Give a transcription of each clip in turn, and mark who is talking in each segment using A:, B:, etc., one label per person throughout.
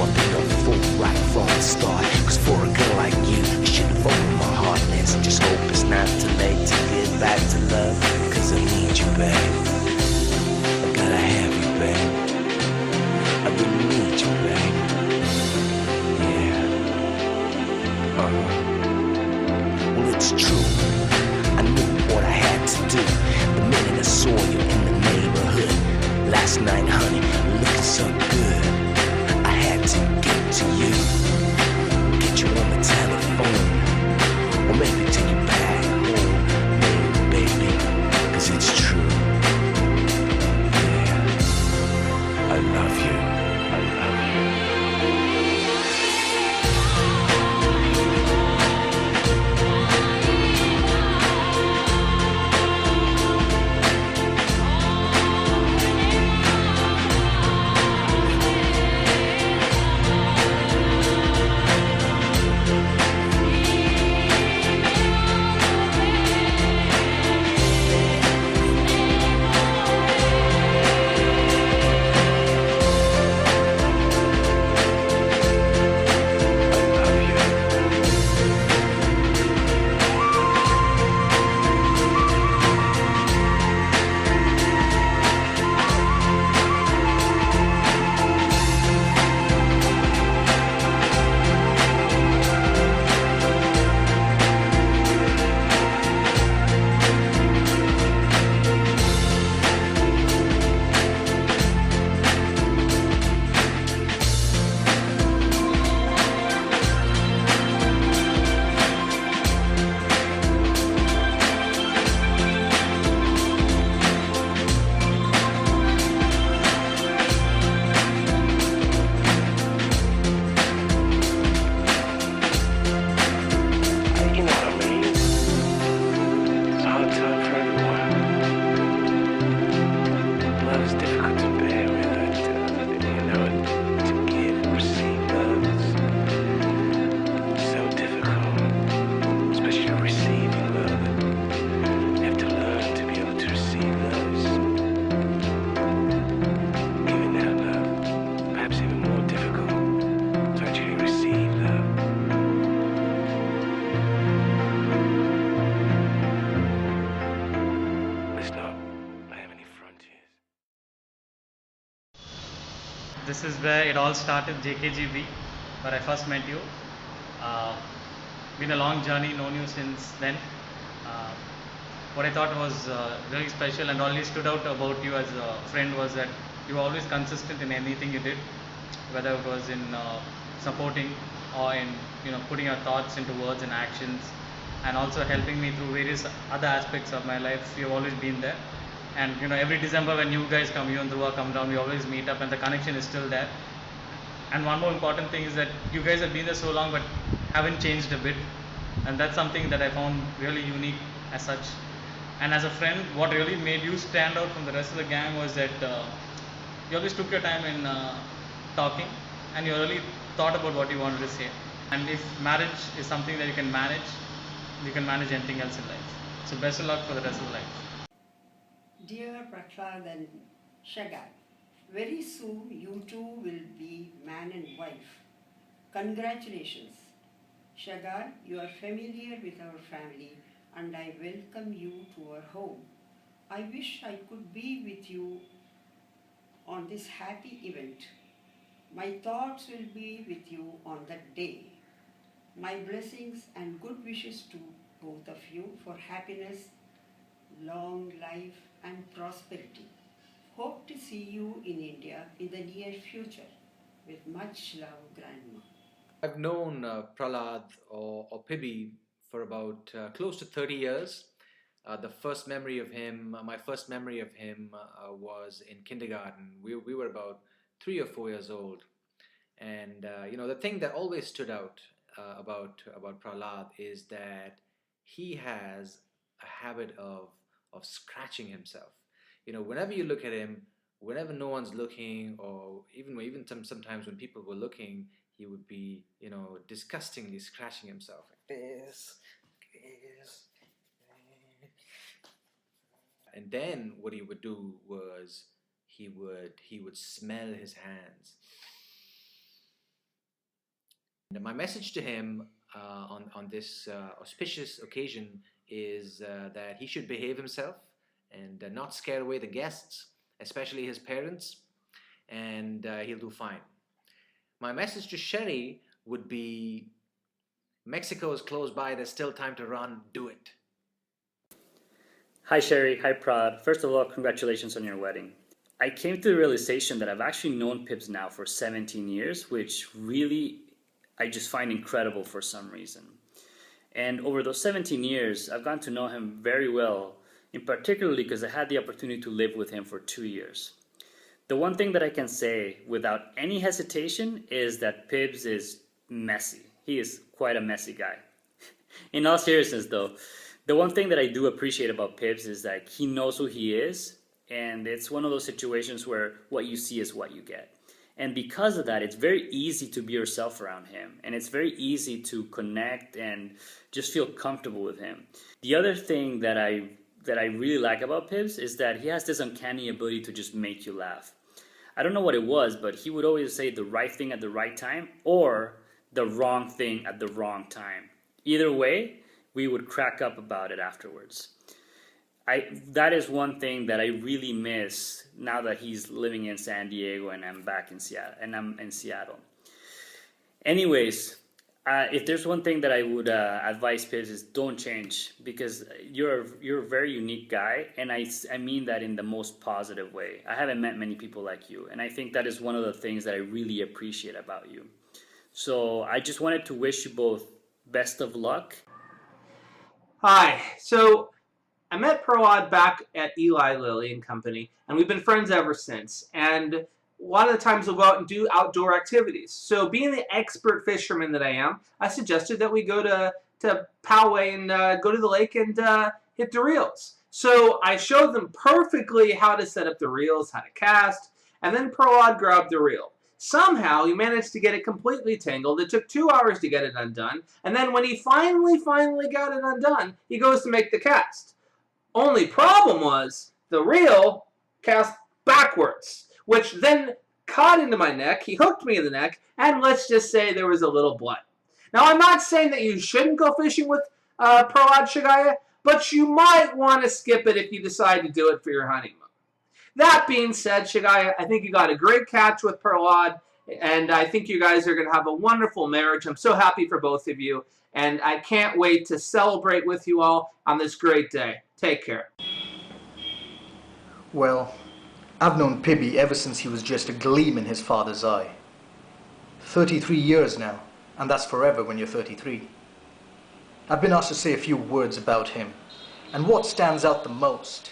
A: I've been a fool right from the start. Cause for a girl like you should have opened my heart. Let's just hope it's not too late to get back to love. Cause I need you, babe. I gotta have you, babe. I really need you, babe. Yeah. Well, it's true. I knew what I had to do the minute I saw you in the neighborhood. Last night, honey, looking so good. I had to get to you, get you on the telephone, or maybe take you back home, maybe, baby, cause it's true. Yeah, I love you. I love you.
B: This is where it all started, JKGB, where I first met you. Been a long journey, known you since then. What I thought was really special and always stood out about you as a friend was that you were always consistent in anything you did, whether it was in supporting or in putting your thoughts into words and actions, and also helping me through various other aspects of my life. You've always been there. And every December when you guys come, you and Dhruva come down, we always meet up and the connection is still there. And one more important thing is that you guys have been there so long but haven't changed a bit, and that's something that I found really unique as such. And as a friend, what really made you stand out from the rest of the gang was that you always took your time in talking, and you really thought about what you wanted to say. And if marriage is something that you can manage anything else in life. So best of luck for the rest of life.
C: Dear Prahlad and Shagar, very soon you two will be man and wife. Congratulations. Shagar, you are familiar with our family and I welcome you to our home. I wish I could be with you on this happy event. My thoughts will be with you on that day. My blessings and good wishes to both of you for happiness, long life and prosperity. Hope to see you in India in the near future. With much love, Grandma.
D: I've known Prahlad or Pibby for about close to 30 years. The first memory of him, my first memory of him was in kindergarten. We were about 3 or 4 years old. And the thing that always stood out about Prahlad is that he has a habit of scratching himself. Whenever you look at him, whenever no one's looking, or even sometimes when people were looking, he would be, disgustingly scratching himself like this. And then what he would do was he would smell his hands. My message to him on this auspicious occasion is that he should behave himself and not scare away the guests, especially his parents, and he'll do fine. My message to Sherry would be, Mexico is close by, there's still time to run, do it.
E: Hi Sherry, hi Prad. First of all, congratulations on your wedding. I came to the realization that I've actually known Pibs now for 17 years, which really I just find incredible for some reason. And over those 17 years, I've gotten to know him very well, in particularly because I had the opportunity to live with him for 2 years. The one thing that I can say without any hesitation is that Pibs is messy. He is quite a messy guy. In all seriousness though, the one thing that I do appreciate about Pibs is that he knows who he is, and it's one of those situations where what you see is what you get. And because of that, it's very easy to be yourself around him, and it's very easy to connect and just feel comfortable with him. The other thing that I really like about Pibs is that he has this uncanny ability to just make you laugh. I don't know what it was, but he would always say the right thing at the right time or the wrong thing at the wrong time. Either way, we would crack up about it afterwards. That is one thing that I really miss now that he's living in San Diego and I'm back in Seattle, and I'm in Seattle. Anyways, if there's one thing that I would advise Pibs is don't change, because you're a very unique guy, and I mean that in the most positive way. I haven't met many people like you, and I think that is one of the things that I really appreciate about you. So I just wanted to wish you both best of luck.
F: Hi. So I met Prahlad back at Eli Lilly and Company, and we've been friends ever since. And a lot of the times we'll go out and do outdoor activities. So being the expert fisherman that I am, I suggested that we go to Poway and go to the lake and hit the reels. So I showed them perfectly how to set up the reels, how to cast, and then Prahlad grabbed the reel. Somehow he managed to get it completely tangled. It took 2 hours to get it undone. And then when he finally got it undone, he goes to make the cast. Only problem was the reel cast backwards, which then caught into my neck. He hooked me in the neck, and let's just say there was a little blood. Now, I'm not saying that you shouldn't go fishing with Prahlad Shagaya, but you might want to skip it if you decide to do it for your honeymoon. That being said, Shagaya, I think you got a great catch with Prahlad, and I think you guys are going to have a wonderful marriage. I'm so happy for both of you, and I can't wait to celebrate with you all on this great day. Take care.
G: Well, I've known Pibby ever since he was just a gleam in his father's eye. 33 years now, and that's forever when you're 33. I've been asked to say a few words about him, and what stands out the most,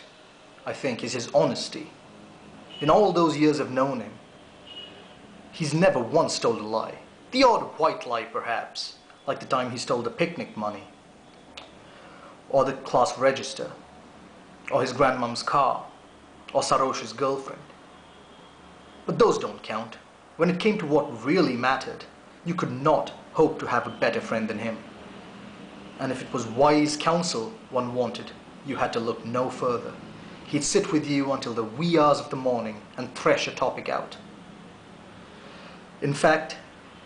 G: I think, is his honesty. In all those years I've known him, he's never once told a lie. The odd white lie, perhaps, like the time he stole the picnic money, or the class register, or his grandmom's car, or Sarosha's girlfriend. But those don't count. When it came to what really mattered, you could not hope to have a better friend than him. And if it was wise counsel one wanted, you had to look no further. He'd sit with you until the wee hours of the morning and thresh a topic out. In fact,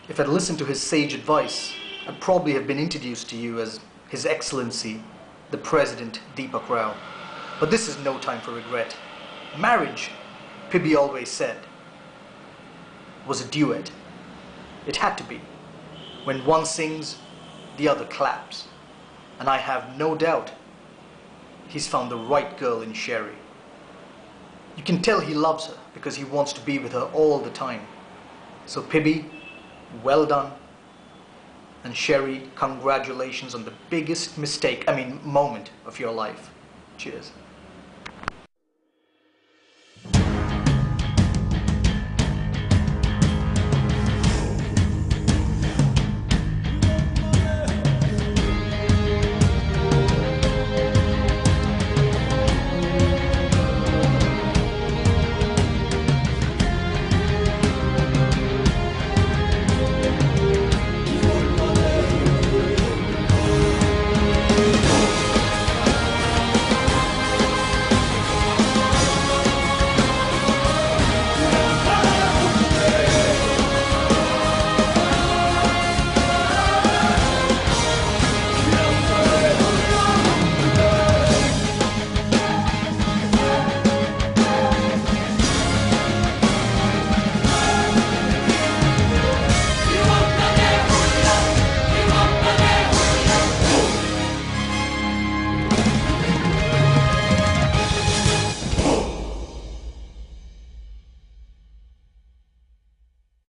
G: if I'd listened to his sage advice, I'd probably have been introduced to you as His Excellency, the President Deepak Rao. But this is no time for regret. Marriage, Pibby always said, was a duet. It had to be. When one sings, the other claps. And I have no doubt he's found the right girl in Sherry. You can tell he loves her because he wants to be with her all the time. So Pibby, well done. And Sherry, congratulations on the biggest moment of your life. Cheers.